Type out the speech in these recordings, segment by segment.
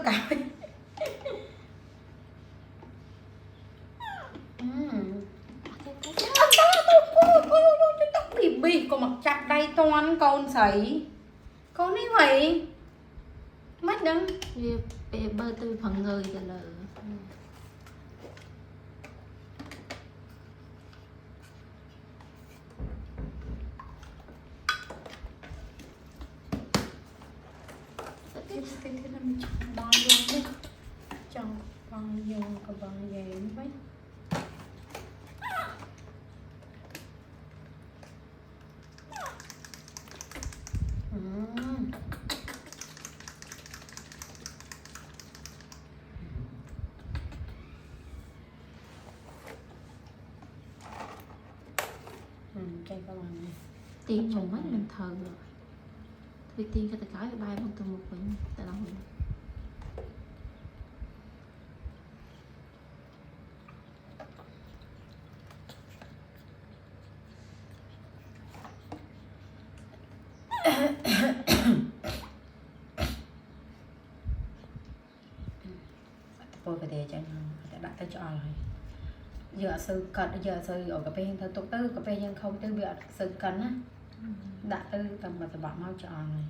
tất cả bị có mặc chặt đây toan con sấy con ấy vậy mất đừng việc bơ tư phần người rồi là cái làm bao nhiêu chẳng bao nhiêu có bao nhiêu vậy cây các bạn này tiền chồng mấy lần thờ rồi thì tiền cái tài cái bài bằng từ một vậy tại đâu tôi phải để cho đã tới cho rồi giờ sư cần giờ sư ở cà phê thôi tục tư cà phê nhưng không tư bị sư cần á đã tư tầm mà phải bỏ mau cho này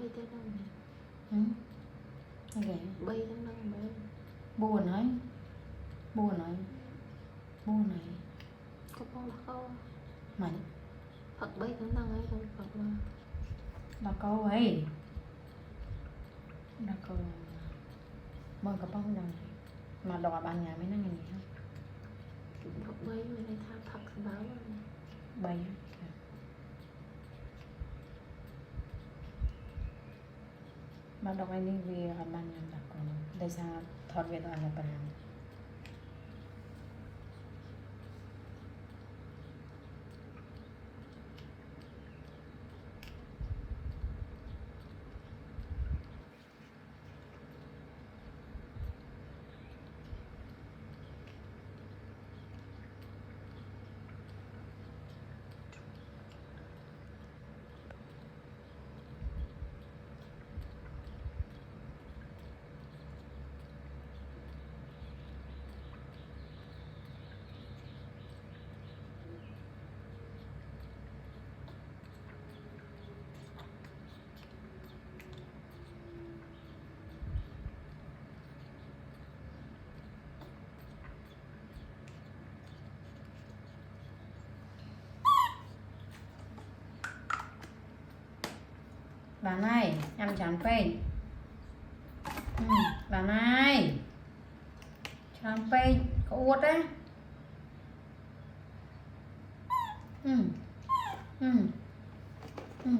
bay tới đâu okay. bay tới đâu bay buồn ấy buồn ấy buồn này có bao là câu mày Phật bay tới đâu ấy không Phật là câu ấy là câu mơ có bao lần mà đòi ban nhà mấy năm ngày hả Phật bay về đây tha Phật báo bay mà đọc anh đi vì hạt ban nhà đặt còn đây sao thoát về đoạn là bàn bà này em chán phê bà này chán phê có uất đấy ừ ừ ừ